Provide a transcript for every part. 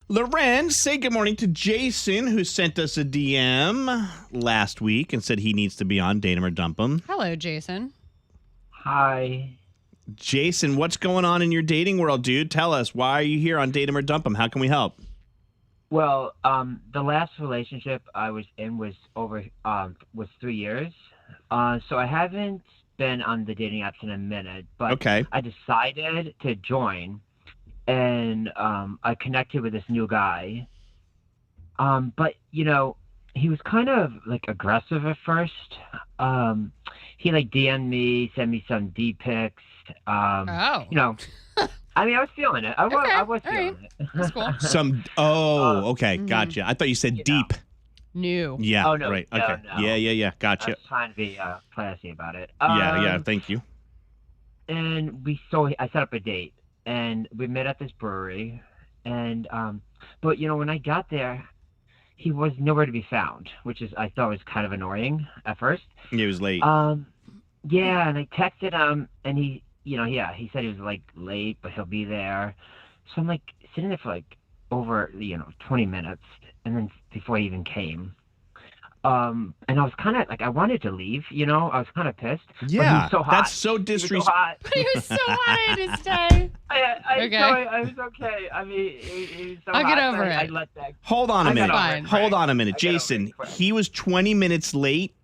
LauRen, say good morning to Jason, who sent us a DM last week and said he needs to be on Date Him or Dump Him. Hello, Jason. Hi. Jason, what's going on in your dating world, dude? Tell us. Why are you here on Date Him or Dump Him? How can we help? Well, the last relationship I was in was 3 years. So I haven't been on the dating apps in a minute, but Okay. I decided to join, and I connected with this new guy. But he was kind of like aggressive at first. He like DM'd me, sent me some D pics. I was feeling it. I was feeling it. That's cool. Okay. Gotcha. I thought you said deep. New. Yeah. Oh, no. Right. No, Okay. no. Yeah. I Gotcha. was trying to be classy about it. Yeah. Thank you. And I set up a date, and we met at this brewery, and but when I got there, he was nowhere to be found, which I thought was kind of annoying at first. He was late. Yeah, and I texted him, and he said he was like late, but he'll be there. So I'm like sitting there for like over 20 minutes, and then before he even came. And I was kind of like, I wanted to leave, I was kind of pissed. Yeah, but he was so hot. that's so disrespectful. He was so hot, I had to stay. Okay. I was okay. I mean, it was so I'll hot. get over it. I let that. Hold on a I got minute. over it quick. Hold on a minute. I got over it Jason, quick. he was 20 minutes late,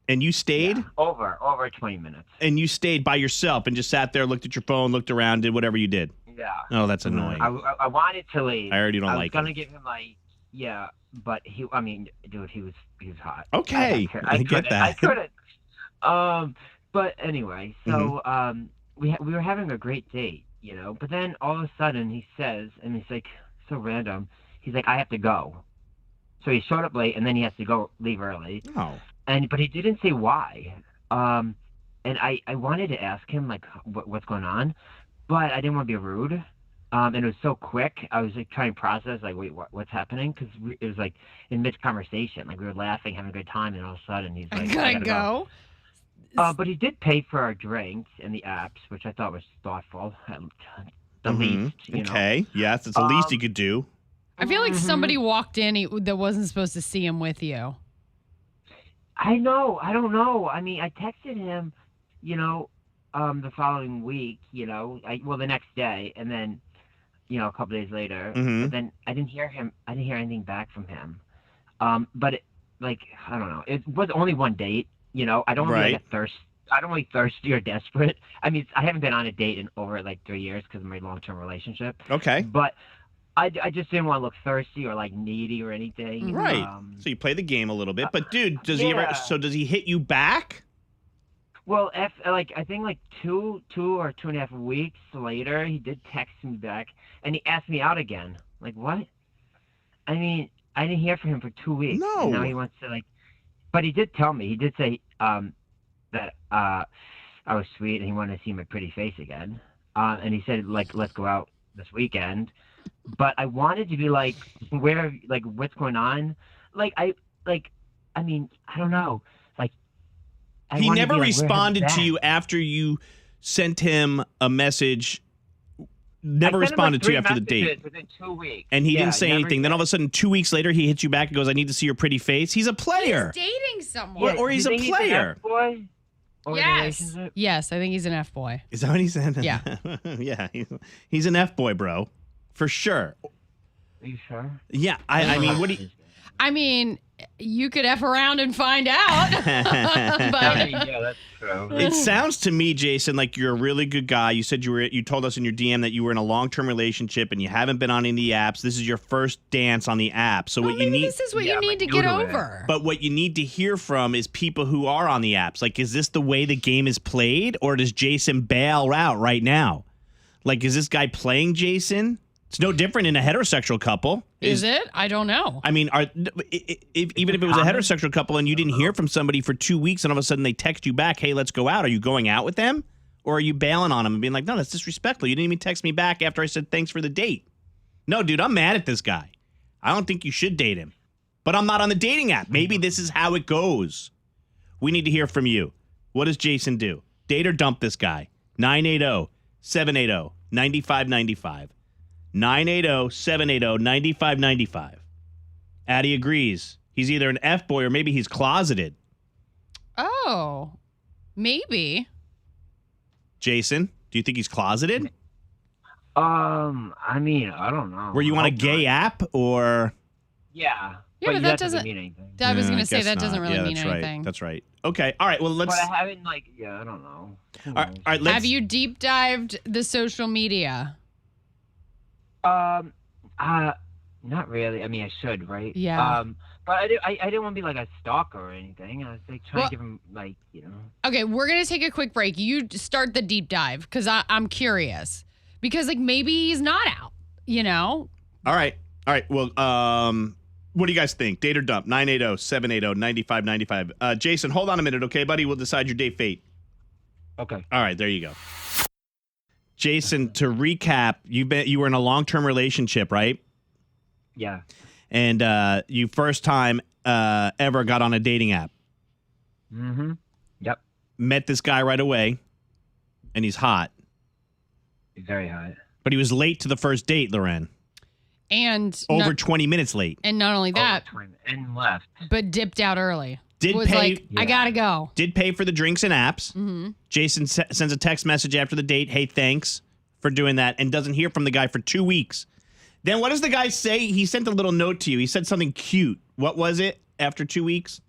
and you stayed? Yeah, over 20 minutes. And you stayed by yourself and just sat there, looked at your phone, looked around, did whatever you did. Yeah. Oh, that's annoying. I wanted to leave. I already don't like I was gonna him. give him but he was hot. Okay, I get couldn't- that. I couldn't. But anyway, so we were having a great date, But then all of a sudden he says, and it's like so random. He's like, I have to go. So he showed up late, and then he has to leave early. Oh. But he didn't say why. And I wanted to ask him like what's going on, but I didn't want to be rude. And it was so quick. I was like trying to process like, wait, what's happening? Because it was like in mid conversation, like we were laughing, having a good time, and all of a sudden he's like, I gotta go. But he did pay for our drinks and the apps, which I thought was thoughtful. At the least, Okay. Yes, it's the least you could do. I feel like somebody walked in that wasn't supposed to see him with you. I know. I don't know. I mean, I texted him, the following week, the next day, and then, a couple days later. But then I didn't hear anything back from him. But I don't know. It was only one date. I don't really get I don't really thirsty or desperate. I mean, I haven't been on a date in over like 3 years because of my long-term relationship. Okay. But I just didn't want to look thirsty or like needy or anything. Right. So you play the game a little bit, but dude, does he hit you back? Well, I think like two or 2.5 weeks later, he did text me back, and he asked me out again. Like, what? I mean, I didn't hear from him for 2 weeks. No. And now he wants to but he did tell me. He did say that I was sweet, and he wanted to see my pretty face again. And he said let's go out this weekend. But I wanted to be like, what's going on? I mean, I don't know. He never responded to you after you sent him a message. Never responded to you after the date. Within 2 weeks. And he didn't say anything. Then all of a sudden, 2 weeks later, he hits you back and goes, I need to see your pretty face. He's a player. He's dating someone. Or he's a player. Yes. Yes, I think he's an F-boy. Is that what he said? Yeah. Yeah, he's an F-boy, bro. For sure. Are you sure? Yeah, I mean, what do you... I mean, you could F around and find out. But yeah, that's true. It sounds to me, Jason, like you're a really good guy. You said you told us in your DM that you were in a long-term relationship and you haven't been on any of the apps. This is your first dance on the app. So what you need... this is what you need to get over. But what you need to hear from is people who are on the apps. Like, is this the way the game is played, or does Jason bail out right now? Like, is this guy playing Jason? It's no different in a heterosexual couple. Is it? I don't know. I mean, even if it was a heterosexual couple and you didn't hear from somebody for 2 weeks and all of a sudden they text you back, hey, let's go out. Are you going out with them? Or are you bailing on them and being like, no, that's disrespectful. You didn't even text me back after I said thanks for the date. No, dude, I'm mad at this guy. I don't think you should date him. But I'm not on the dating app. Maybe this is how it goes. We need to hear from you. What does Jason do? Date or dump this guy? 980-780-9595. 980-780-9595. Addie agrees. He's either an F-boy or maybe he's closeted. Oh, maybe. Jason, do you think he's closeted? I mean, I don't know. Were you on a gay app or? Yeah. Yeah, but that doesn't mean anything. I was Yeah, going I to say guess that doesn't not. really Yeah, mean that's anything. Right. That's right. Okay. All right. Well, let's. But I haven't I don't know. All right. Let's. Have you deep dived the social media? Not really. I mean, I should, right? Yeah. But I didn't want to be like a stalker or anything. I was like trying to give him Okay, we're going to take a quick break. You start the deep dive because I'm curious. Because, maybe he's not out, All right. Well, what do you guys think? Date or dump? 980-780-9595. Jason, hold on a minute, okay, buddy? We'll decide your date fate. Okay. All right, there you go. Jason, to recap, you were in a long-term relationship, right? Yeah. And you first time ever got on a dating app. Mm-hmm. Yep. Met this guy right away, and he's hot. Very hot. But he was late to the first date, LauRen. And Over 20 minutes late. And not only that, And left. but dipped out early. Did was pay. like, I gotta go. Did pay for the drinks and apps. Mm-hmm. Jason sends a text message after the date. Hey, thanks for doing that. And doesn't hear from the guy for 2 weeks. Then what does the guy say? He sent a little note to you. He said something cute. What was it after 2 weeks?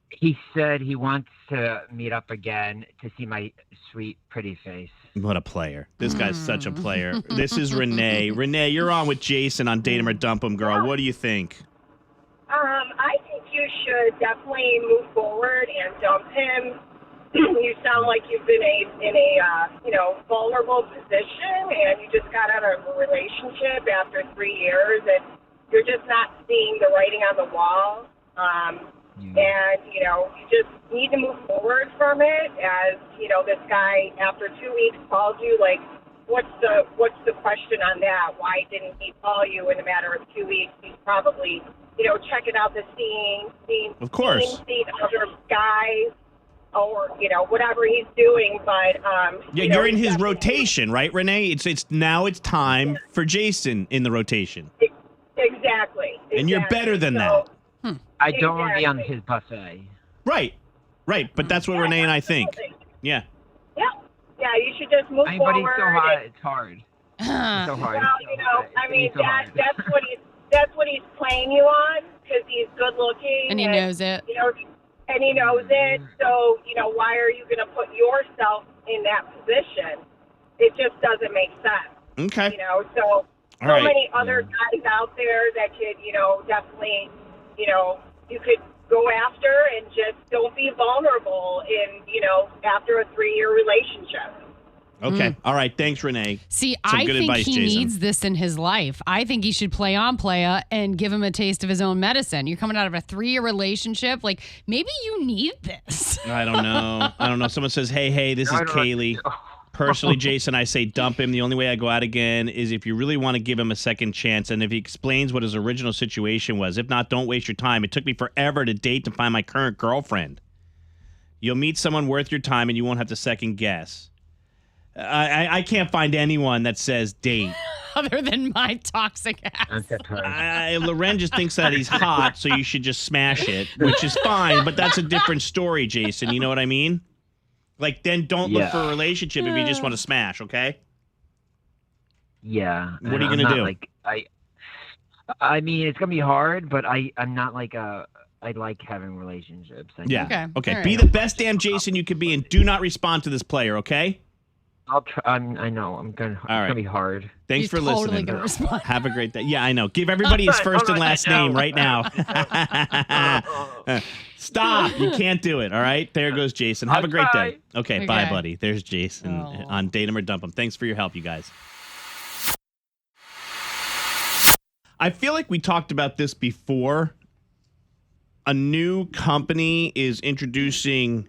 He said he wants to meet up again to see my sweet, pretty face. What a player. This guy's such a player. This is Renee. Renee, you're on with Jason on Date Him or Dump Him, girl. What do you think? I think you should definitely move forward and dump him. You sound like you've been in a vulnerable position, and you just got out of a relationship after 3 years, and you're just not seeing the writing on the wall. And you just need to move forward from it. As this guy after 2 weeks called you, like, what's the question on that? Why didn't he call you in a matter of 2 weeks? He's probably checking out the scene, seeing other guys, or whatever he's doing. But you're in his rotation, right, Renee? It's now it's time for Jason in the rotation. Exactly. And you're better than that. I don't want to be on his buffet. Right. But that's what Renee and I think. Yeah. Yeah, you should just move forward. But he's so hot, it's hard. It's so hard. Well, that's what he's playing you on, because he's good looking. And he knows it. And he knows it. So, why are you going to put yourself in that position? It just doesn't make sense. Okay. So right. many other guys out there that could, definitely, you could go after, and just don't be vulnerable in, after a 3-year relationship. Okay. All right. Thanks, Renee. See, Some I good think advice, he Jason. needs this in his life. I think he should play on playa and give him a taste of his own medicine. You're coming out of a 3-year relationship. Like, maybe you need this. I don't know. Someone says, hey, this is Kaylee. Personally, Jason, I say dump him. The only way I go out again is if you really want to give him a second chance, and if he explains what his original situation was. If not, don't waste your time. It took me forever to date to find my current girlfriend. You'll meet someone worth your time, and you won't have to second guess. I can't find anyone that says date. Other than my toxic ass. LauRen just thinks that he's hot, so you should just smash it, which is fine, but that's a different story, Jason. You know what I mean? Like, then don't look for a relationship if you just want to smash, okay? Yeah. What are you going to do? Like, I mean, it's going to be hard, but I'm not like I like having relationships. Yeah. Okay. All right. Be the best damn Jason you could be, and do not respond to this player, okay? I'll try. I know. It's going to be hard. Thanks He's for totally listening. gonna respond. Have a great day. Yeah, I know. Give everybody his first and last name right now. Stop. You can't do it, all right? There goes Jason. Have a great day. Okay, bye, buddy. There's Jason on Date Him or Dump Him. Thanks for your help, you guys. I feel like we talked about this before. A new company is introducing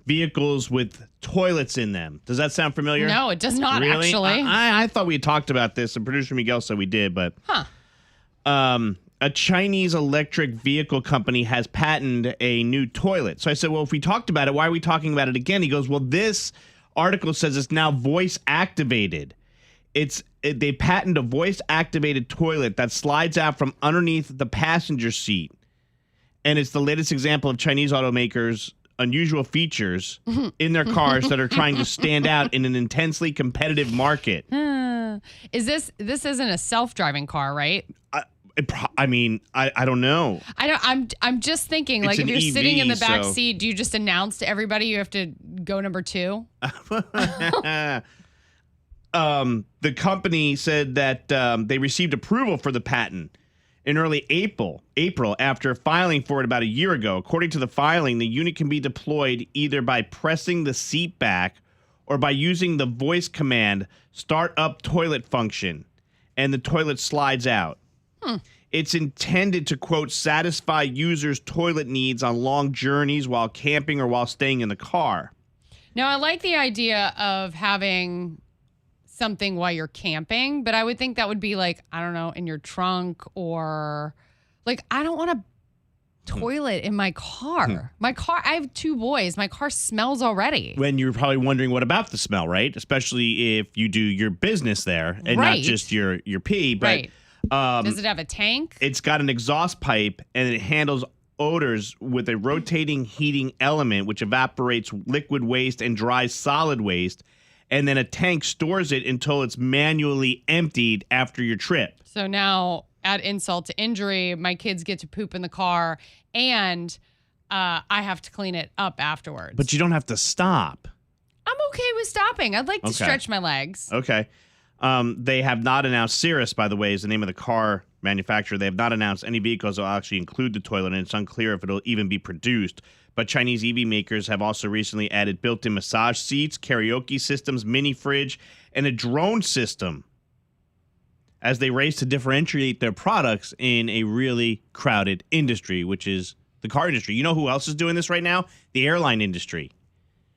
vehicles with toilets in them. Does that sound familiar? No, it does not, really? actually. I thought we had talked about this, and producer Miguel said we did, but a Chinese electric vehicle company has patented a new toilet. So I said, well, if we talked about it, why are we talking about it again? He goes, well, this article says it's now voice activated. They patent a voice-activated toilet that slides out from underneath the passenger seat. And it's the latest example of Chinese automakers' unusual features in their cars that are trying to stand out in an intensely competitive market. This isn't a self-driving car, right? I mean, I don't know. I'm just thinking, It's like, if an you're EV, sitting in the back so- seat, do you just announce to everybody you have to go number 2? The company said that they received approval for the patent in early April after filing for it about a year ago. According to the filing, the unit can be deployed either by pressing the seat back or by using the voice command start up toilet function, and the toilet slides out. It's intended to, quote, satisfy users' toilet needs on long journeys while camping or while staying in the car. Now, I like the idea of having something while you're camping, but I would think that would be like, I don't know, in your trunk, or like, I don't want a toilet in my car. My car, I have 2 boys. My car smells already. When you're probably wondering what about the smell, right? Especially if you do your business there and not just your pee. But does it have a tank? It's got an exhaust pipe, and it handles odors with a rotating heating element which evaporates liquid waste and dries solid waste. And then a tank stores it until it's manually emptied after your trip. So now, add insult to injury, my kids get to poop in the car, and I have to clean it up afterwards. But you don't have to stop. I'm okay with stopping. I'd like to stretch my legs. Okay. They have not announced, Cirrus, by the way, is the name of the car manufacturer. They have not announced any vehicles that will actually include the toilet, and it's unclear if it'll even be produced. But Chinese EV makers have also recently added built-in massage seats, karaoke systems, mini fridge, and a drone system as they race to differentiate their products in a really crowded industry, which is the car industry. You know who else is doing this right now? The airline industry.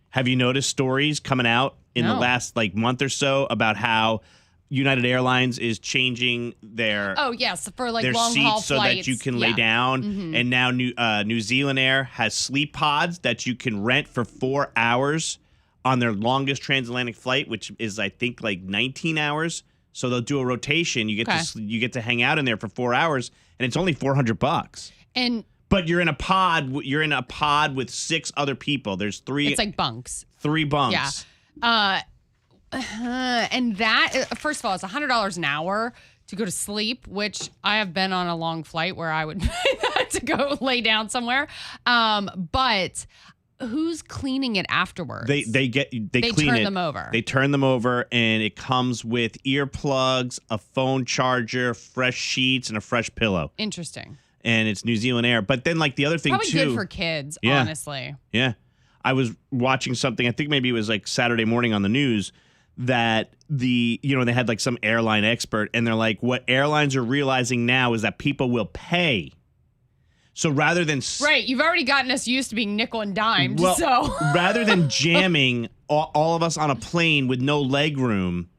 Have you noticed stories coming out in the last month or so about how United Airlines is changing their for their long seats haul so flights. that you can lay down, and now New Zealand Air has sleep pods that you can rent for 4 hours on their longest transatlantic flight, which is I think like 19 hours. So they'll do a rotation. You get to hang out in there for 4 hours, and it's only $400. But you're in a pod. You're in a pod with 6 other people. There's 3. It's like bunks. 3 bunks. Yeah. And that, first of all, it's $100 an hour to go to sleep, which I have been on a long flight where I would pay that to go lay down somewhere. But who's cleaning it afterwards? They clean turn it. them over. They turn them over, and it comes with earplugs, a phone charger, fresh sheets, and a fresh pillow. Interesting. And it's New Zealand Air. But then, the other thing Probably too, good for kids, honestly. Yeah. I was watching something, I think maybe it was like Saturday morning on the news, that they had some airline expert, and they're like, what airlines are realizing now is that people will pay. So rather than you've already gotten us used to being nickel and dimed. So rather than jamming all of us on a plane with no leg room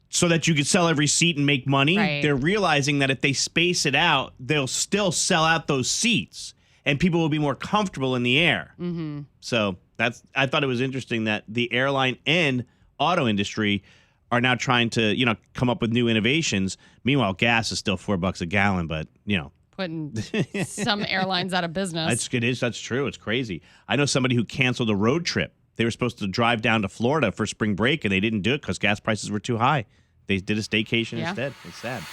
so that you could sell every seat and make money, they're realizing that if they space it out, they'll still sell out those seats, and people will be more comfortable in the air. Mm-hmm. So I thought it was interesting that the airline and auto industry are now trying to, come up with new innovations. Meanwhile, gas is still $4 a gallon, but, putting some airlines out of business. That's true. It's crazy. I know somebody who canceled a road trip. They were supposed to drive down to Florida for spring break, and they didn't do it because gas prices were too high. They did a staycation instead. It's sad.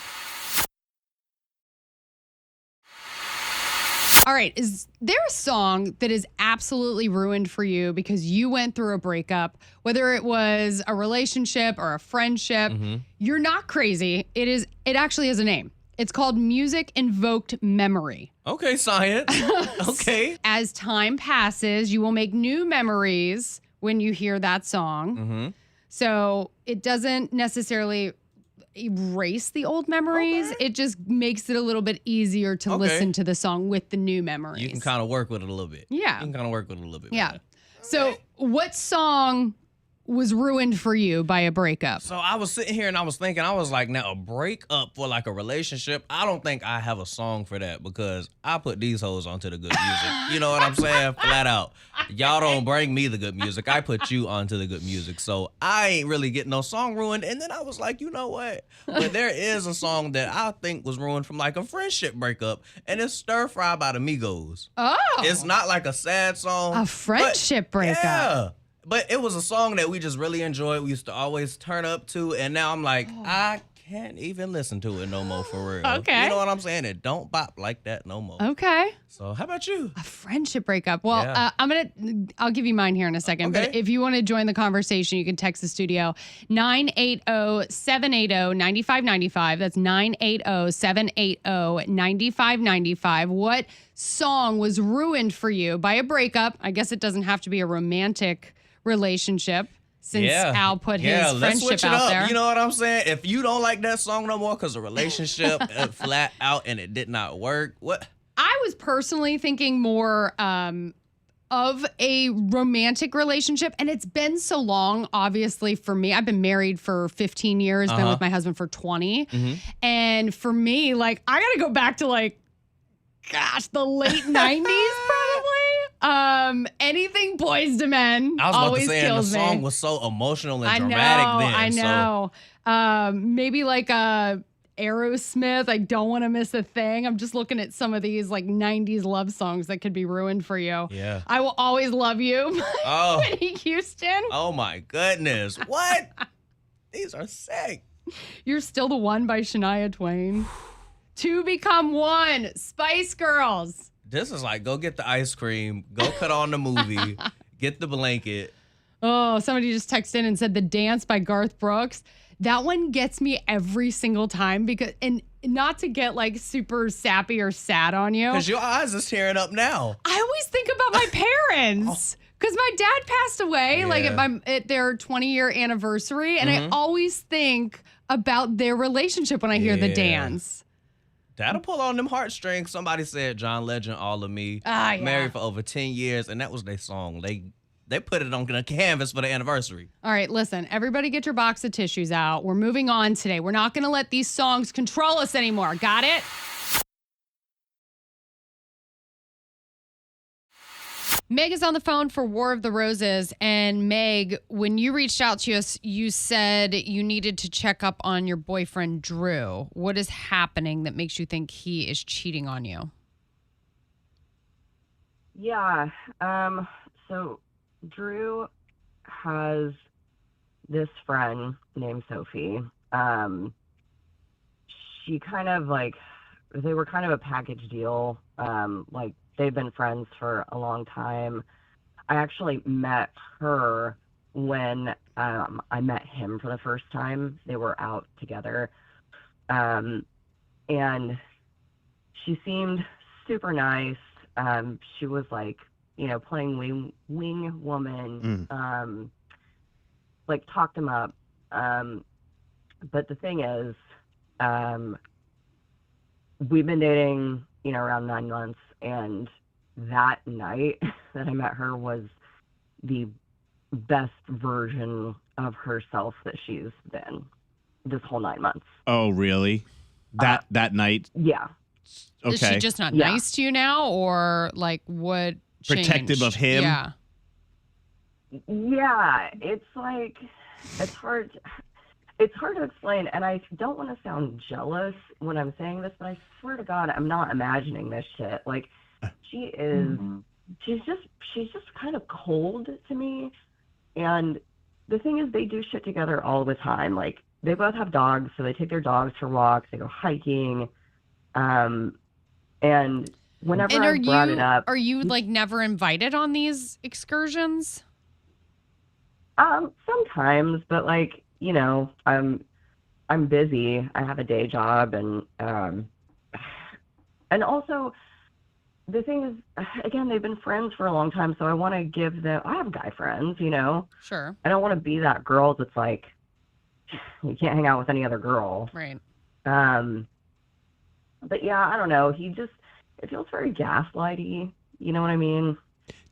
All right. Is there a song that is absolutely ruined for you because you went through a breakup, whether it was a relationship or a friendship? Mm-hmm. You're not crazy. It actually has a name. It's called Music Invoked Memory. Okay, science. Okay. As time passes, you will make new memories when you hear that song. Mm-hmm. So it doesn't necessarily erase the old memories. Okay. It just makes it a little bit easier to listen to the song with the new memories. You can kind of work with it a little bit. Yeah. You can kind of work with it a little bit. Yeah. Better. So what song was ruined for you by a breakup? So I was sitting here and I was thinking, I was like, now a breakup for like a relationship, I don't think I have a song for that because I put these hoes onto the good music. You know what I'm saying? Flat out. Y'all don't bring me the good music. I put you onto the good music. So I ain't really getting no song ruined. And then I was like, you know what? But there is a song that I think was ruined from like a friendship breakup, and it's Stir Fry by the Migos. Oh. It's not like a sad song. A friendship breakup. Yeah. But it was a song that we just really enjoyed. We used to always turn up to, and now I'm like, I can't even listen to it no more for real. Okay. You know what I'm saying? It don't bop like that no more. Okay. So how about you? A friendship breakup. Well, Yeah. I'll give you mine here in a second. Okay. But if you want to join the conversation, you can text the studio 980-780-9595. That's 980-780-9595. What song was ruined for you by a breakup? I guess it doesn't have to be a romantic relationship, since Al put his let's friendship switch it out up. there. You know what I'm saying? If you don't like that song no more because a relationship flat out and it did not work, what? I was personally thinking more of a romantic relationship, and it's been so long, obviously, for me. I've been married for 15 years, been with my husband for 20. And for me, like, I got to go back to, like, gosh, the late 90s, probably. Anything Boys to Men I was about always to say, kills the me. song was so emotional and dramatic then. I know. Maybe like Aerosmith, I Don't Want to Miss a Thing. I'm just looking at some of these like 90s love songs that could be ruined for you. Yeah. I Will Always Love You. Oh. Whitney Houston. Oh my goodness. What? These are sick. You're Still the One by Shania Twain. To Become One, Spice Girls. This is like, go get the ice cream, go cut on the movie, get the blanket. Oh, somebody just texted in and said The Dance by Garth Brooks. That one gets me every single time because, and not to get like super sappy or sad on you. Because your eyes is tearing up now. I always think about my parents because my dad passed away like at their 20-year anniversary. And I always think about their relationship when I hear The Dance. That'll pull on them heartstrings. Somebody said John Legend, All of Me. Yeah. Married for over 10 years, and that was their song. They put it on the canvas for the anniversary. All right, listen, everybody get your box of tissues out. We're moving on today. We're not going to let these songs control us anymore. Got it? Meg is on the phone for War of the Roses. And Meg, when you reached out to us, you said you needed to check up on your boyfriend, Drew. What is happening that makes you think he is cheating on you? Yeah. So Drew has this friend named Sophie. She kind of like, they were kind of a package deal. Like, they've been friends for a long time. I actually met her when I met him for the first time. They were out together. And she seemed super nice. She was like, you know, playing wing woman, like talked him up. But the thing is, we've been dating, you know, around 9 months. And that night that I met her was the best version of herself that she's been this whole 9 months. Oh, really? That night? Yeah. Okay. Is she just not nice to you now, or like what changed? Protective of him? Yeah. Yeah. It's like, it's hard to explain, and I don't want to sound jealous when I'm saying this, but I swear to God, I'm not imagining this shit. Like, she is, she's just kind of cold to me. And the thing is, they do shit together all the time. Like, they both have dogs, so they take their dogs for walks, they go hiking. And whenever I brought it up. Are you like never invited on these excursions? Sometimes, but like, you know, I'm busy. I have a day job, and also the thing is, again, they've been friends for a long time, so I want to give them. I have guy friends, you know. Sure. I don't want to be that girl that's like, you can't hang out with any other girl. Right. But yeah, I don't know. It feels very gaslighty. You know what I mean?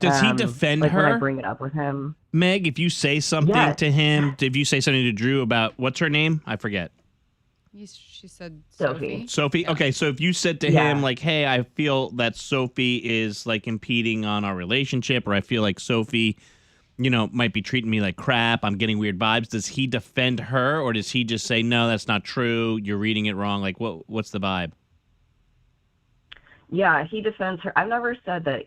Does he defend like her? when I bring it up with him. Meg, if you say something to him, if you say something to Drew about, what's her name? I forget. She said Sophie. Sophie? Yeah. Okay, so if you said to him, like, hey, I feel that Sophie is, like, impeding on our relationship, or I feel like Sophie, might be treating me like crap, I'm getting weird vibes, does he defend her, or does he just say, no, that's not true, you're reading it wrong? Like, what's the vibe? Yeah, he defends her. I've never said that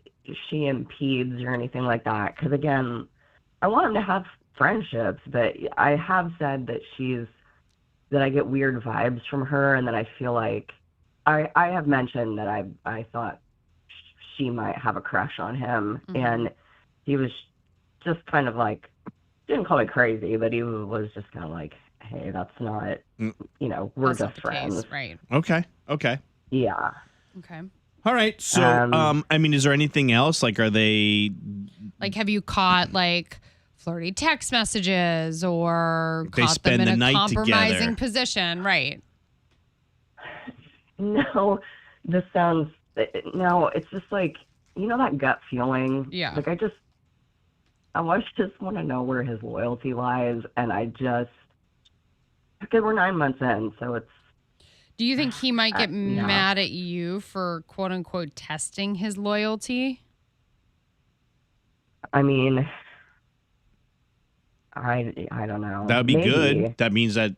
she impedes or anything like that, because, again, I want him to have friendships, but I have said that that I get weird vibes from her, and that I feel like I have mentioned that I thought she might have a crush on him, and he was just kind of like, didn't call me crazy, but he was just kind of like, hey, that's not, we're That's not just the friends. case, right? Okay. Yeah. Okay. All right, so, is there anything else? Like, are they... Like, have you caught, like, flirty text messages or They caught spend them the in a night compromising together. position? Right. No, this sounds, no, it's just like, that gut feeling? Yeah. Like, I just want to know where his loyalty lies, and because we're 9 months in, so it's... Do you think he might get no. mad at you for, quote unquote, testing his loyalty? I mean, I don't know. That would be Maybe. good. That means that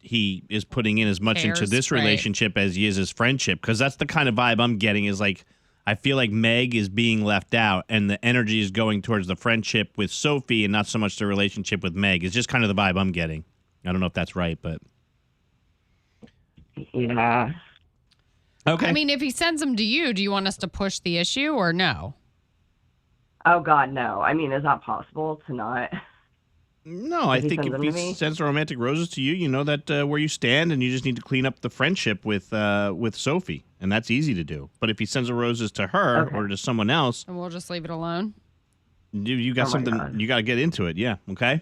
he is putting in as much into Cares, this right. relationship as he is his friendship, because that's the kind of vibe I'm getting is like, I feel like Meg is being left out and the energy is going towards the friendship with Sophie and not so much the relationship with Meg. It's just kind of the vibe I'm getting. I don't know if that's right, but... Yeah. Okay. I mean, if he sends them to you, do you want us to push the issue or no? Oh, God, no. I mean, is that possible to not... No, I think if he sends the romantic roses to you, you know that where you stand, and you just need to clean up the friendship with Sophie, and that's easy to do. But if he sends the roses to her or to someone else, And we'll just leave it alone? you got something. God. You got to get into it. Yeah. Okay.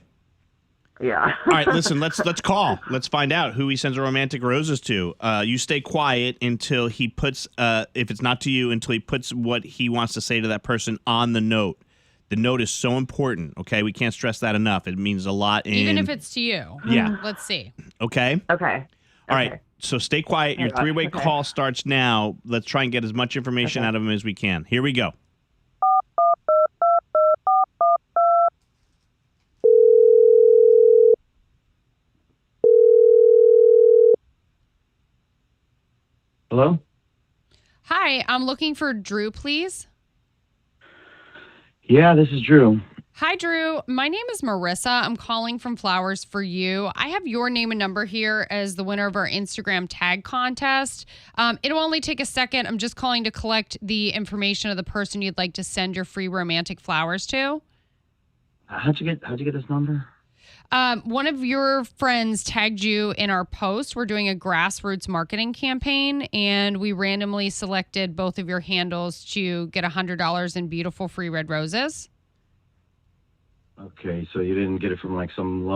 Yeah. All right. Listen. Let's call. Let's find out who he sends the romantic roses to. You stay quiet until he puts. If it's not to you, until he puts what he wants to say to that person on the note. The note is so important, okay? We can't stress that enough. It means a lot Even if it's to you. Yeah. Let's see. Okay? Okay. All right. So stay quiet. Your three-way call starts now. Let's try and get as much information out of him as we can. Here we go. Hello? Hi, I'm looking for Drew, please. Yeah, this is Drew. Hi, Drew. My name is Marissa. I'm calling from Flowers for You. I have your name and number here as the winner of our Instagram tag contest. It'll only take a second. I'm just calling to collect the information of the person you'd like to send your free romantic flowers to. How'd you get this number? One of your friends tagged you in our post. We're doing a grassroots marketing campaign, and we randomly selected both of your handles to get $100 in beautiful free red roses. Okay, so you didn't get it from like some...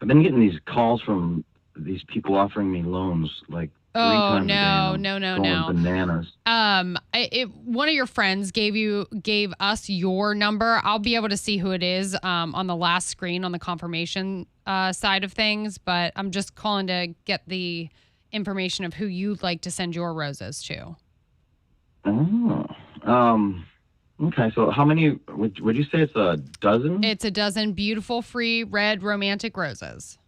I've been getting these calls from these people offering me loans like 3 times a day. and I'm going bananas. One of your friends gave us your number. I'll be able to see who it is on the last screen on the confirmation side of things, but I'm just calling to get the information of who you'd like to send your roses to. Oh, okay. So how many would you say it's a dozen? It's a dozen beautiful free red romantic roses.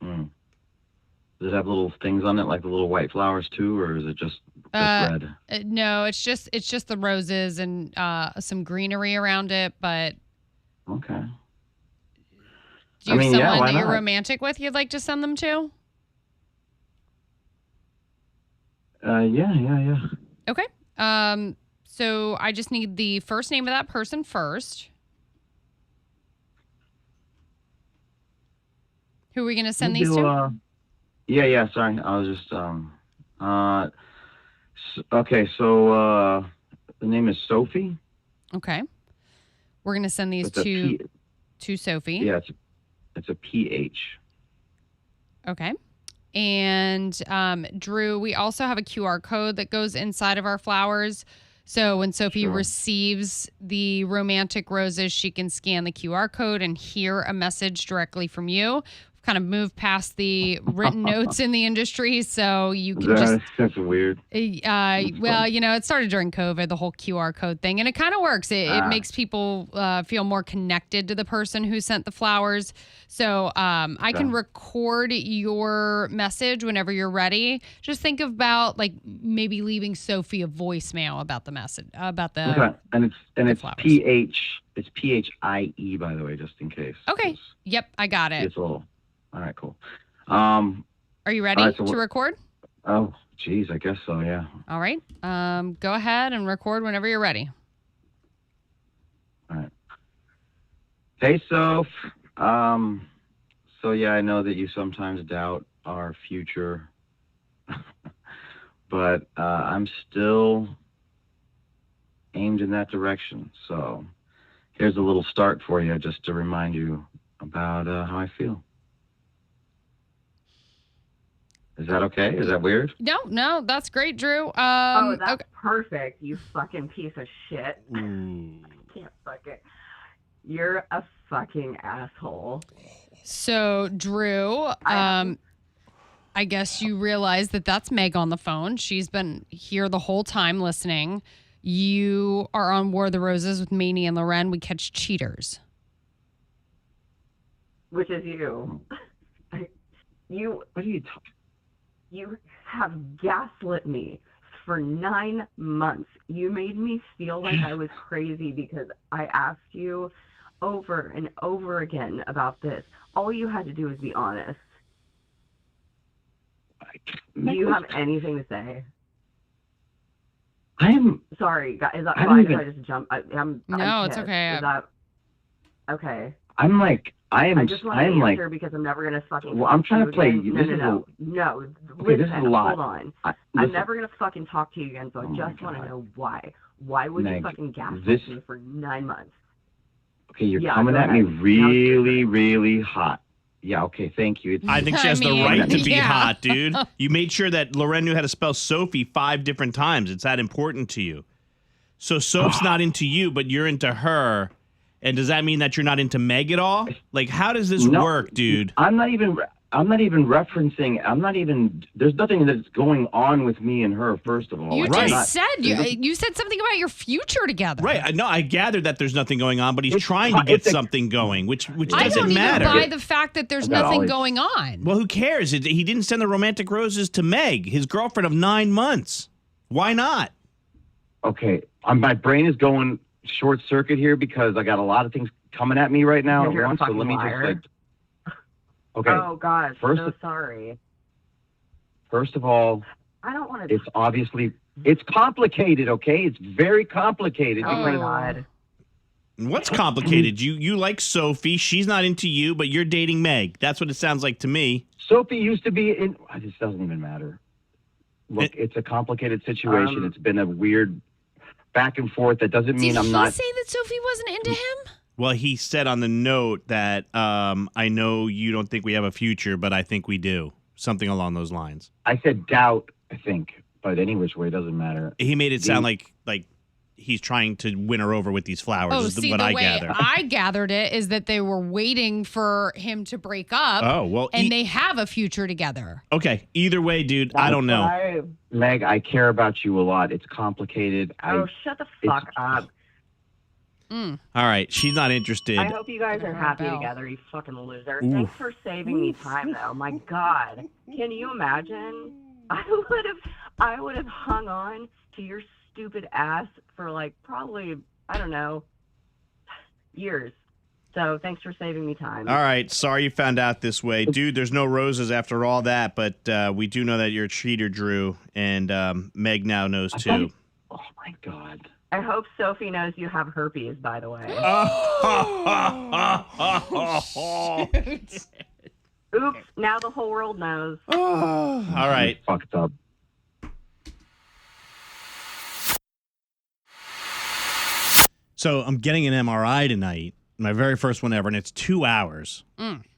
Does it have little things on it, like the little white flowers too, or is it just red? No, it's just the roses and some greenery around it. But okay. Do you have someone why that you're not? romantic with you'd like to send them to? Yeah. Okay. So I just need the first name of that person first. Who are we going to send these to? Yeah. Sorry, I was just okay. So the name is Sophie. Okay. We're going to send these to Sophie. Yeah, it's a PH. Okay. And Drew, we also have a QR code that goes inside of our flowers. So when Sophie Sure. receives the romantic roses, she can scan the QR code and hear a message directly from you. Kind of move past the written notes in the industry, so you can That's weird. Well, it started during COVID, the whole QR code thing, and it kind of works. It makes people feel more connected to the person who sent the flowers. So I can record your message whenever you're ready. Just think about like maybe leaving Sophie a voicemail about the message about the. Okay, and it's flowers. It's PHIE, by the way, just in case. Okay. Yep, I got it. It's a little. All right, cool. Are you ready right, so to record? Oh, geez, I guess so, yeah. All right. Go ahead and record whenever you're ready. All right. Hey, Soph. So, yeah, I know that you sometimes doubt our future, but I'm still aimed in that direction. So here's a little start for you just to remind you about how I feel. Is that okay? Is that weird? No, that's great, Drew. That's okay. perfect, you fucking piece of shit. I can't fucking... You're a fucking asshole. So, Drew, I guess you realize that that's Meg on the phone. She's been here the whole time listening. You are on War of the Roses with Maney and LauRen. We catch cheaters. Which is you. You... What are you talking? You have gaslit me for 9 months. You made me feel like I was crazy because I asked you over and over again about this. All you had to do was be honest. Do you have anything to say? I am... Sorry, is that I fine don't if I just jump? I'm No, it's pissed. okay. Is that... Okay. I just want to answer because I'm never going to fucking Well, I'm talk trying to to play... you again. No. Okay, this is Listen, a lot. hold on. Listen, I'm never going to fucking talk to you again, so I Oh my just want to God. know why. Why would you Meg, fucking gaslight this- me for 9 months? Okay, you're Yeah, coming go at me ahead. really, really hot. Yeah, okay, thank you. I think she has I mean, the right to be yeah. hot, dude. You made sure that LauRen knew how to spell Sophie 5 different times. It's that important to you. So Soph's not into you, but you're into her. And does that mean that you're not into Meg at all? Like, how does this work, dude? I'm not even referencing, there's nothing that's going on with me and her, first of all. You Like, just said you said something about your future together. Right. No, I gathered that there's nothing going on, but he's It's trying to fi- get it's a- something going, which I doesn't don't matter. even buy the fact that there's I got all nothing these- going on. Well, who cares? He didn't send the romantic roses to Meg, his girlfriend of 9 months. Why not? Okay, my brain is going short circuit here because I got a lot of things coming at me right now. You're a at once, so fucking let me liar. just okay. Oh, God, First so of- sorry. First of all, I don't want to... it's complicated, okay? It's very complicated. Oh, my because God. What's complicated? You like Sophie. She's not into you, but you're dating Meg. That's what it sounds like to me. Sophie used to be in... This doesn't even matter. Look, it's a complicated situation. It's been a weird back and forth. That doesn't mean Did I'm he not... say that Sophie wasn't into him? Well, he said on the note that I know you don't think we have a future, but I think we do. Something along those lines. I said doubt, I think. But any which way, it doesn't matter. He made it sound like he's trying to win her over with these flowers. Oh, is see, what the I way gather. I gathered it is that they were waiting for him to break up. Oh, well. And they have a future together. Okay. Either way, dude, I don't know. Meg, I care about you a lot. It's complicated. Shut the fuck up. All right. She's not interested. I hope you guys are happy Bell. together, you fucking loser. Oof. Thanks for saving me time, though. My God. Can you imagine? I would have hung on to your stupid ass for, like, probably, I don't know, years. So thanks for saving me time. All right. Sorry you found out this way. Dude, there's no roses after all that, but we do know that you're a cheater, Drew, and Meg now knows too. Oh, my God. I hope Sophie knows you have herpes, by the way. Oops, now the whole world knows. All right. Fucked up. So I'm getting an MRI tonight. my very first one ever, and it's 2 hours.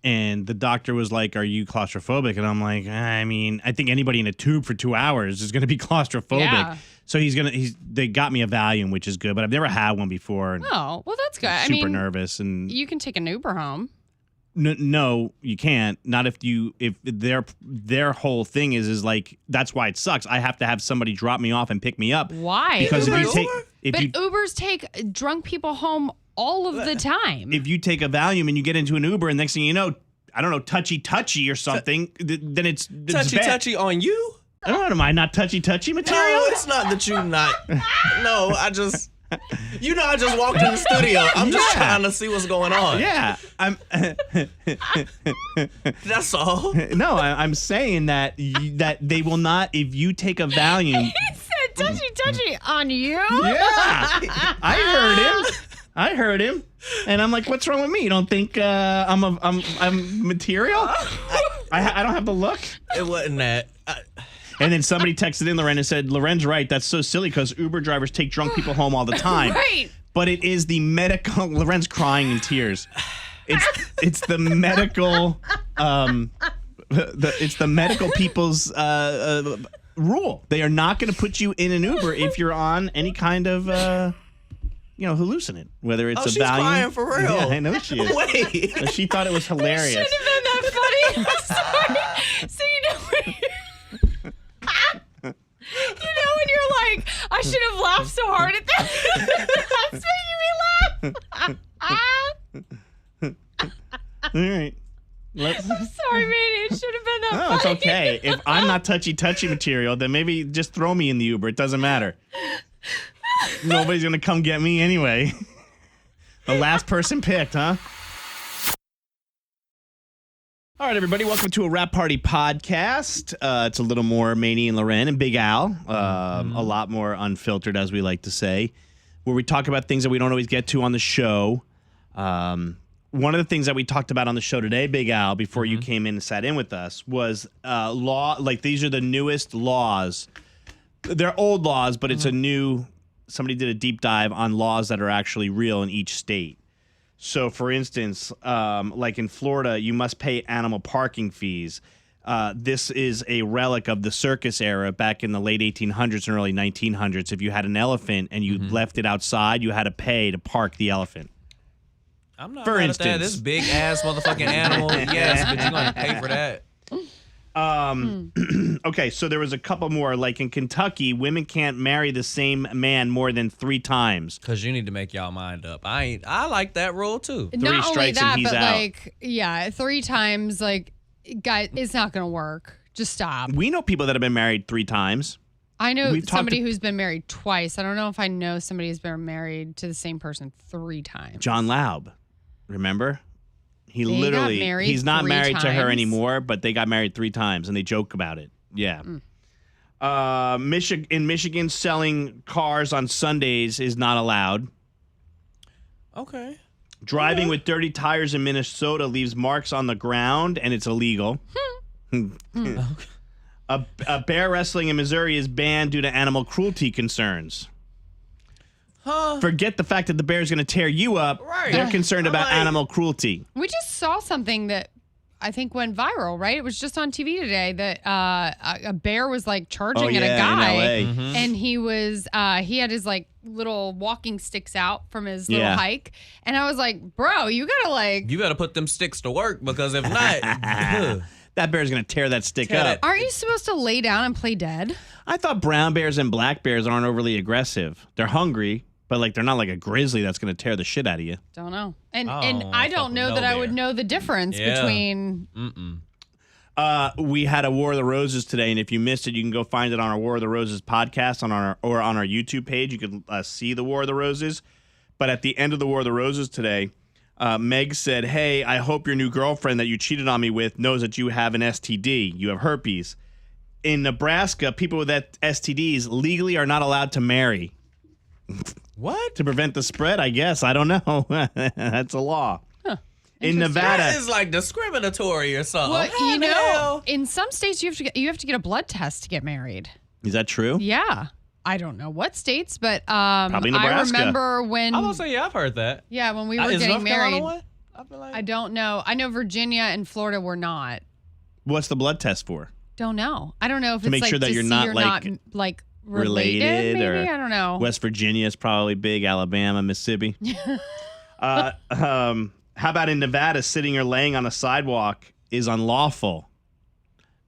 And the doctor was like, "Are you claustrophobic?" And I'm like, I mean, I think anybody in a tube for 2 hours is going to be claustrophobic. Yeah. So they got me a Valium, which is good, but I've never had one before. And Oh, well, that's good. I super mean, nervous, and you can take an Uber home. no, you can't. Not if their whole thing is like, that's why it sucks. I have to have somebody drop me off and pick me up. Why? Because Ubers take drunk people home all of the time. If you take a Valium and you get into an Uber, and next thing you know, I don't know, touchy or something, then it's bad. Touchy on you? I don't know. Am I not touchy material? No, it's not that you not. No, I just. I just walked in the studio. I'm just trying to see what's going on. Yeah, That's all. No, I'm saying that they will not. If you take a Valium, He said touchy on you. yeah, I heard him, and I'm like, what's wrong with me? You don't think I'm material? I don't have the look. It wasn't that. And then somebody texted in LauRen and said, "LauRen's right. That's so silly because Uber drivers take drunk people home all the time." Right. But it is the medical. LauRen's crying in tears. It's the medical. It's the medical people's rule. They are not going to put you in an Uber if you're on any kind of hallucinant. Whether it's a she's Valium. crying for real. Yeah, I know she is. Wait. She thought it was hilarious. It should have been that funny. I'm sorry. So when you're like, I should have laughed so hard at that. That's making me laugh. All right. I'm sorry, man. It should have been that No, funny. it's okay. If I'm not touchy material, then maybe just throw me in the Uber. It doesn't matter. Nobody's going to come get me anyway. The last person picked, huh? All right, everybody. Welcome to a Rap Party podcast. It's a little more Maney and LauRen and Big Al. A lot more unfiltered, as we like to say, where we talk about things that we don't always get to on the show. One of the things that we talked about on the show today, Big Al, before you came in and sat in with us, was law. Like, these are the newest laws. They're old laws, but it's a new. Somebody did a deep dive on laws that are actually real in each state. So, for instance, like in Florida, you must pay animal parking fees. This is a relic of the circus era back in the late 1800s and early 1900s. If you had an elephant and you left it outside, you had to pay to park the elephant. I'm not For mad instance. at that. This big ass motherfucking animal. Yes, but you're gonna pay for that. Okay, so there was a couple more. Like in Kentucky, women can't marry the same man more than 3 times. Cause you need to make y'all mind up. I like that rule too. Three Not only strikes that, and he's but out. 3 times, guys, it's not going to work. Just stop. We know people that have been married 3 times. I know We've talked somebody to- who's been married twice. I don't know if I know somebody who's been married to the same person 3 times. John Laub, remember? He They literally, got married he's not 3 married to her times? anymore, but they got married 3 times, and they joke about it. Yeah. In Michigan, selling cars on Sundays is not allowed. Okay. Driving with dirty tires in Minnesota leaves marks on the ground, and it's illegal. A bear wrestling in Missouri is banned due to animal cruelty concerns. Huh? Forget the fact that the bear's going to tear you up. Right. They're concerned about Like- animal cruelty. We just saw something that I think went viral, right? It was just on TV today that a bear was charging at a guy, in LA. and he was he had his little walking sticks out from his little hike, and I was like, bro, you gotta You better put them sticks to work because if not, That bear's going to tear that stick Tear up. that- aren't you supposed to lay down and play dead? I thought brown bears and black bears aren't overly aggressive. They're hungry, but they're not like a grizzly that's going to tear the shit out of you. Don't know, and Oh, I fuck don't with know no that I would bear. know the difference Yeah. between. We had a War of the Roses today, and if you missed it, you can go find it on our War of the Roses podcast on our YouTube page. You can see the War of the Roses. But at the end of the War of the Roses today, Meg said, "Hey, I hope your new girlfriend that you cheated on me with knows that you have an STD. You have herpes. In Nebraska, people with STDs legally are not allowed to marry." what? To prevent the spread, I guess. I don't know. That's a law. In That Nevada, is discriminatory or something. Well, How the hell? in some states you have to get a blood test to get married. is that true? Yeah. I don't know what states, but Probably Nebraska. I remember when. I'm gonna say, yeah, I've heard that. Yeah, when we were Is getting North Carolina married. one? I feel like I don't know. I know Virginia and Florida were not. What's the blood test for? Don't know. I don't know if To it's make like sure that to you're see not, you're like, not like related maybe? or I don't know. West Virginia is probably big. Alabama, Mississippi. How about in Nevada, sitting or laying on a sidewalk is unlawful?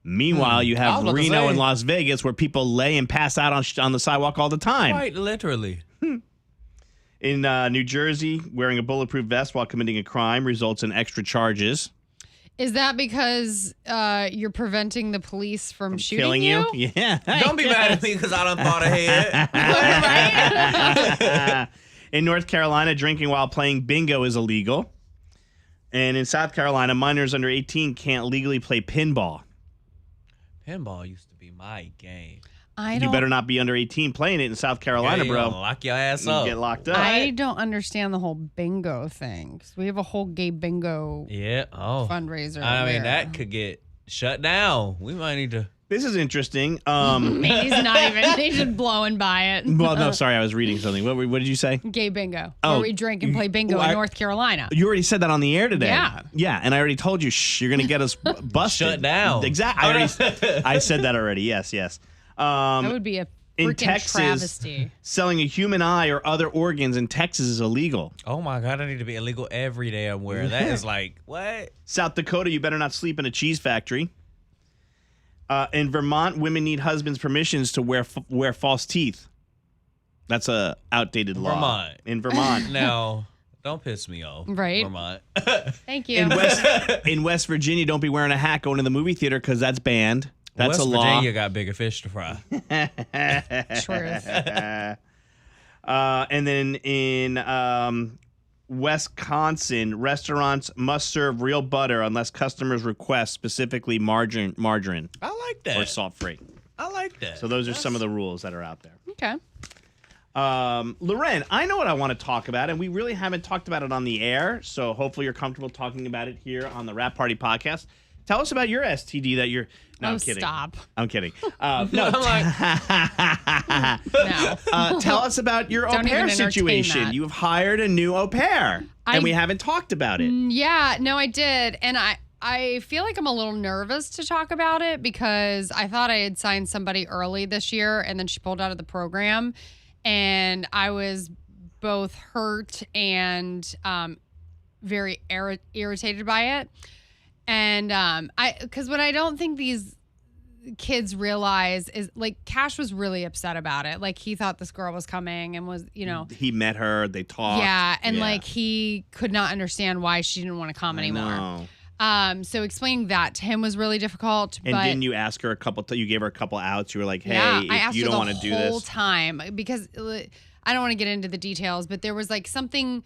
Meanwhile, you I have was about to Reno say. and Las Vegas where people lay and pass out on the sidewalk all the time. quite literally. In New Jersey, wearing a bulletproof vest while committing a crime results in extra charges. Is that because you're preventing the police from shooting Killing you? Yeah. Don't be mad at me because I done thought ahead. In North Carolina, drinking while playing bingo is illegal. And in South Carolina, minors under 18 can't legally play pinball. Pinball used to be my game. You better not be under 18 playing it in South Carolina, Yeah, bro. lock your ass You up. get locked up. I don't understand the whole bingo thing. 'Cause we have a whole gay bingo Yeah. Oh. fundraiser. I mean, there. that could get shut down. We might need to. This is interesting. He's not even. He's just blowing by it. Well, no, sorry, I was reading something. What did you say? Gay bingo. Oh, where we drink and play bingo well, in North Carolina. You already said that on the air today. Yeah. Yeah, and I already told you, you're going to get us busted. Shut down. Exactly. I said that already. Yes. That would be a in freaking Texas, travesty. selling a human eye or other organs in Texas is illegal. Oh my God, I need to be illegal every day I'm wearing. That is like, what? South Dakota, you better not sleep in a cheese factory. In Vermont, women need husbands' permissions to wear false teeth. That's a outdated law. Vermont. In Vermont. Now, don't piss me off. Right. Vermont. Thank you. In West Virginia, don't be wearing a hat going to the movie theater because that's banned. That's West a law. Virginia got bigger fish to fry. Truth. And then in Wisconsin, restaurants must serve real butter unless customers request specifically margarine I like that. or salt-free. I like that. So those are some of the rules that are out there. Okay. Lauren, I know what I want to talk about, and we really haven't talked about it on the air, so hopefully you're comfortable talking about it here on the Rap Party podcast. Tell us about your STD that you're... No, I'm kidding. Stop. I'm kidding. No, I'm No. tell us about your au Don't pair even entertain situation. that. You've hired a new au pair, and we haven't talked about it. Yeah, no, I did. And I feel like I'm a little nervous to talk about it because I thought I had signed somebody early this year and then she pulled out of the program. And I was both hurt and very irritated by it. And because what I don't think these kids realize is like Cash was really upset about it. Like he thought this girl was coming and was, He met her, they talked. Yeah, and like he could not understand why she didn't want to come anymore. So explaining that to him was really difficult. And but didn't you ask her you gave her a couple outs? You were like, hey, I if asked you her don't want to do the whole this. time because I don't want to get into the details, but there was like something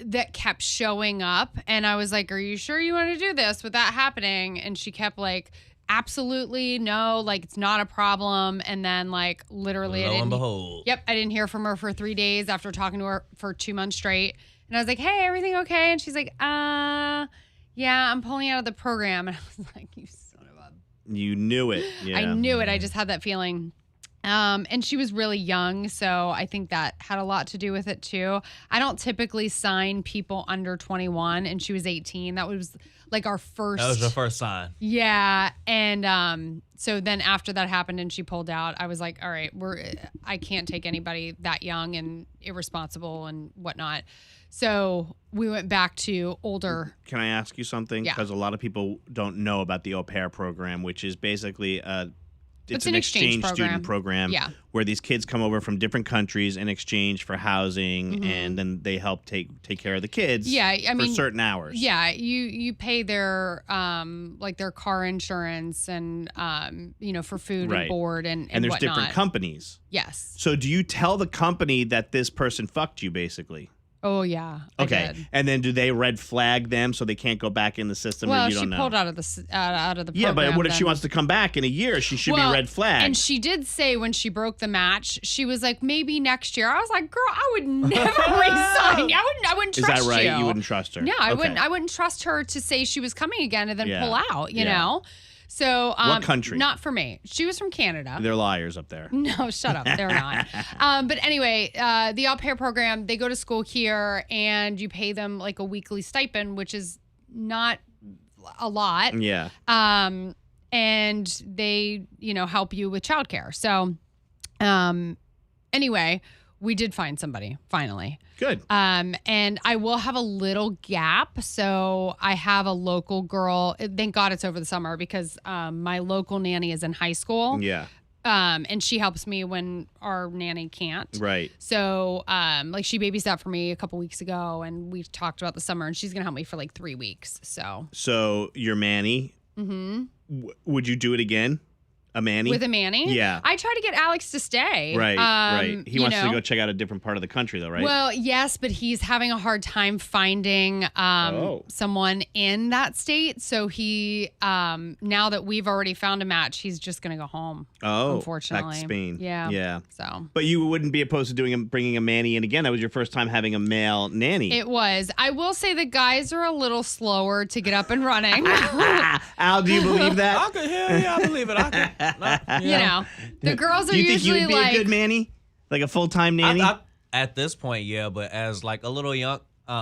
that kept showing up, and I was like, "Are you sure you want to do this with that happening?" And she kept like, "Absolutely no, like it's not a problem." And then like literally, Lo and behold. Yep, I didn't hear from her for 3 days after talking to her for 2 months straight. And I was like, "Hey, everything okay?" And she's like, yeah, I'm pulling out of the program." And I was like, "You son of a..." You knew it. Yeah. I knew it. I just had that feeling. And she was really young, so I think that had a lot to do with it too. I don't typically sign people under 21, and she was 18. That was like our first. That was your first sign. Yeah, and so then after that happened and she pulled out, I was like, all right, I can't take anybody that young and irresponsible and whatnot. So we went back to older. Can I ask you something? Yeah. Because a lot of people don't know about the au pair program, which is basically it's an exchange student program where these kids come over from different countries in exchange for housing, and then they help take care of the kids for certain hours. Yeah, you pay their like their car insurance and for food and board and there's whatnot. different companies. Yes. So do you tell the company that this person fucked you basically? Oh yeah. Okay. I did. And then do they red flag them so they can't go back in the system? Well, or you she don't know? pulled out of the program. Yeah, but what if she then. wants to come back in a year? She should be red flagged. And she did say when she broke the match, she was like, maybe next year. I was like, girl, I would never resign. I wouldn't trust you. Is that right? You wouldn't trust her? Yeah, I wouldn't trust her to say she was coming again and then pull out, you know? So What country? Not for me. She was from Canada. They're liars up there. No, shut up. They're not. But anyway, the au pair program, they go to school here and you pay them like a weekly stipend, which is not a lot. Yeah. And they, help you with childcare. So anyway, we did find somebody finally. Good. And I will have a little gap. So I have a local girl. Thank God it's over the summer because my local nanny is in high school. Yeah. And she helps me when our nanny can't. Right. So, she babysat for me a couple weeks ago, and we talked about the summer, and she's gonna help me for like 3 weeks. So your Manny. Mm-hmm. Would you do it again? A Manny? With a Manny? Yeah. I tried to get Alex to stay. Right. He wants to go check out a different part of the country, though, right? Well, yes, but he's having a hard time finding someone in that state. So he, now that we've already found a match, he's just going to go home. Oh, unfortunately. back to Spain. Yeah. Yeah. So. But you wouldn't be opposed to bringing a Manny in again. That was your first time having a male nanny. It was. I will say the guys are a little slower to get up and running. Al, do you believe that? I believe it. The girls are do you think usually you would be like a good nanny? Like a full-time nanny? At this point, yeah, but as like a little young, Yeah.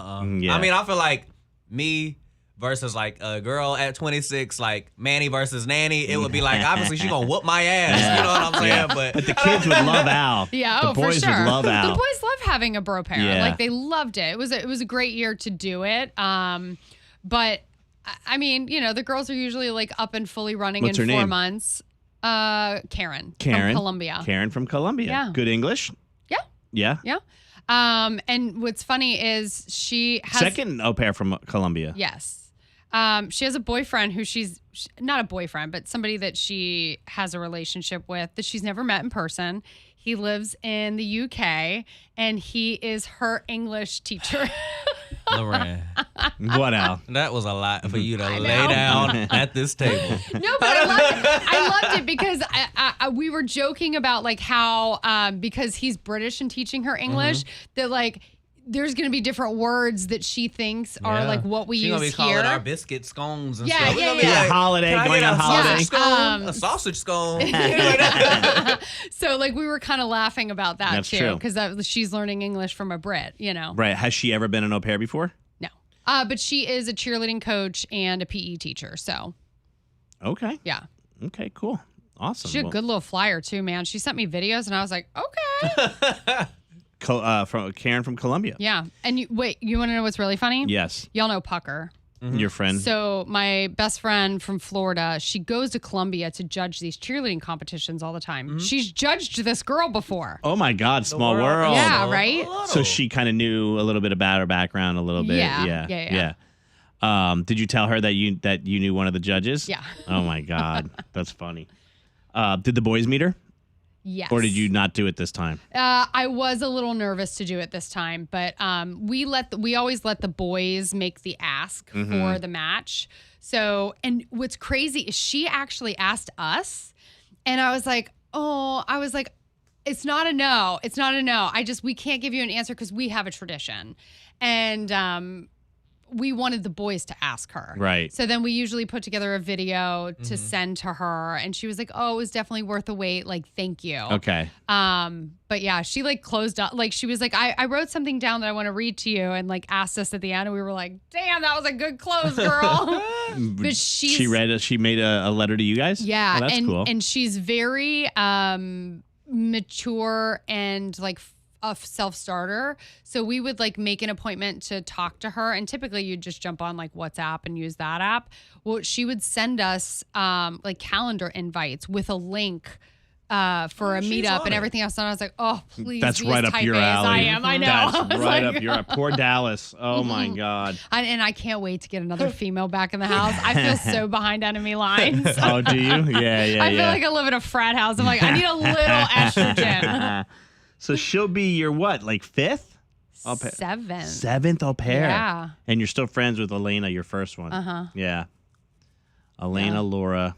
I mean, I feel like me versus like a girl at 26, like Manny versus nanny, it would be like, obviously she gonna whoop my ass. You know what I'm saying? But the kids would love Al. Yeah, the boys for sure. would love Al. The boys love having a bro pair. Yeah. Like they loved it. It was a great year to do it. But I mean, the girls are usually like up and fully running What's in her 4 name? months. Karen from Colombia. Karen from Colombia. Yeah. Good English? Yeah. Yeah. Yeah. And what's funny is she has Second au pair from Colombia. Yes. She has a boyfriend who she's not a boyfriend, but somebody that she has a relationship with that she's never met in person. He lives in the UK and he is her English teacher. LauRen, What, Al? that was a lot for you to lay down at this table. No, but I loved it because we were joking about like how because he's British and teaching her English that like there's going to be different words that she thinks are like what we She's use gonna be calling here. our biscuit scones and Yeah, stuff. yeah, We're gonna be yeah. like, Holiday, "Can I going get on a holiday." sausage scone, a sausage scone. So like we were kind of laughing about that That's too true. because she's learning English from a Brit, Right. Has she ever been an au pair before? No. But she is a cheerleading coach and a PE teacher. So Okay. yeah. Okay, cool. Awesome. She had a good little flyer too, man. She sent me videos and I was like, okay. From Karen from Colombia. Yeah. And you want to know what's really funny? Yes. Y'all know Pucker. Your friend. So my best friend from Florida, she goes to Columbia to judge these cheerleading competitions all the time. She's judged this girl before. Oh my God, small world. Yeah, right? So she kind of knew a little bit about her background a little bit. Yeah. Did you tell her that you knew one of the judges? Yeah. Oh my God, that's funny. Did the boys meet her? Yes. Or did you not do it this time? I was a little nervous to do it this time, but we always let the boys make the ask for the match. So, and what's crazy is she actually asked us, and I was like, it's not a no. It's not a no. We can't give you an answer because we have a tradition. And we wanted the boys to ask her. Right. So then we usually put together a video to send to her. And she was like, oh, it was definitely worth the wait. Like, thank you. Okay. But yeah, she like closed up. Like she was like, I wrote something down that I want to read to you, and like asked us at the end, and we were like, damn, that was a good close, girl. But she made a letter to you guys? Yeah. Oh, that's cool. And she's very mature and like a self-starter. So we would like make an appointment to talk to her, and typically you'd just jump on like WhatsApp and use that app. Well, she would send us like calendar invites with a link for a meetup and everything else. And I was like, oh, please. That's be right as up type your A alley. As I am. I know. That's right up your poor Dallas. Oh my God. And I can't wait to get another female back in the house. I feel so behind enemy lines. Oh, do you? Yeah. I feel like I live in a frat house. I'm like, I need a little estrogen. So she'll be your what, like fifth? Seventh au pair. Yeah. And you're still friends with Elena, your first one. Uh-huh. Yeah. Elena, Laura.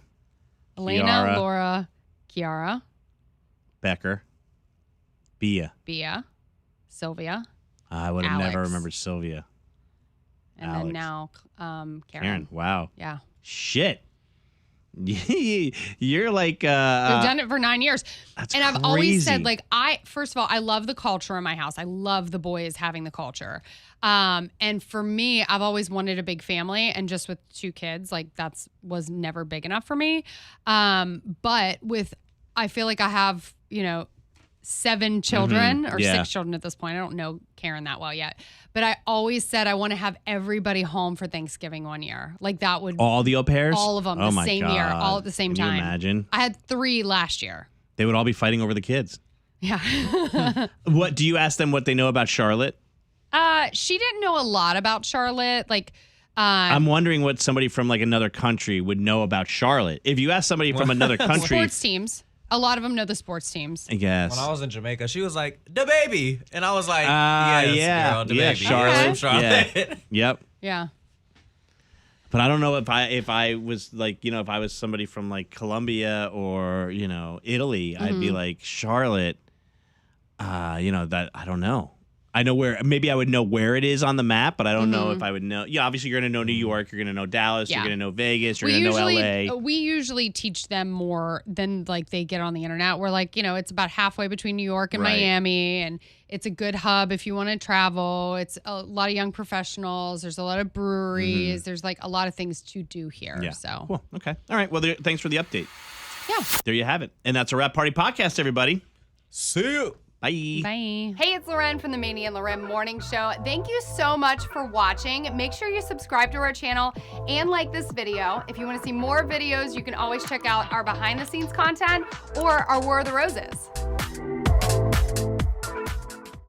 Elena, Laura, Kiara. Becker. Bia. Sylvia. I would have never Alex. remembered Sylvia. And Alex. then now Karen. Wow. Yeah. Shit. You're like We've done it for 9 years. That's and I've always said, crazy. like, first of all, I love the culture in my house. I love the boys having the culture. And for me, I've always wanted a big family, and just with 2 kids, like was never big enough for me. But I feel like I have, 7 children or 6 children at this point. I don't know Karen that well yet. But I always said I want to have everybody home for Thanksgiving one year. Like that would all the au pairs? all of them Oh the my same God. year, all at the same Can time. you imagine? I had 3 last year. They would all be fighting over the kids. Yeah. What do you ask them what they know about Charlotte? She didn't know a lot about Charlotte. Like, I'm wondering what somebody from like another country would know about Charlotte. If you ask somebody from another country, sports teams. A lot of them know the sports teams. I guess. When I was in Jamaica, she was like, "The baby," and I was like, yeah, "Yes, girl, the yeah, baby." Charlotte. Charlotte. Yep. Yeah. But I don't know if I was like, if I was somebody from like Colombia or, Italy, I'd be like, Charlotte, that I don't know. I know maybe I would know where it is on the map, but I don't know if I would know. Yeah, obviously you're going to know New York, you're going to know Dallas, you're going to know Vegas, you're going to know LA. We usually teach them more than like they get on the internet. We're like, it's about halfway between New York and Right. Miami, and it's a good hub if you want to travel. It's a lot of young professionals. There's a lot of breweries. There's like a lot of things to do here. Yeah. So Cool. Okay. All right. Well, thanks for the update. yeah. There you have it. And that's a Wrap Party Podcast, everybody. See you. Bye. Bye. Hey, it's Lauren from the Maney and LauRen Morning Show. Thank you so much for watching. Make sure you subscribe to our channel and like this video. If you want to see more videos, you can always check out our behind the scenes content or our War of the Roses.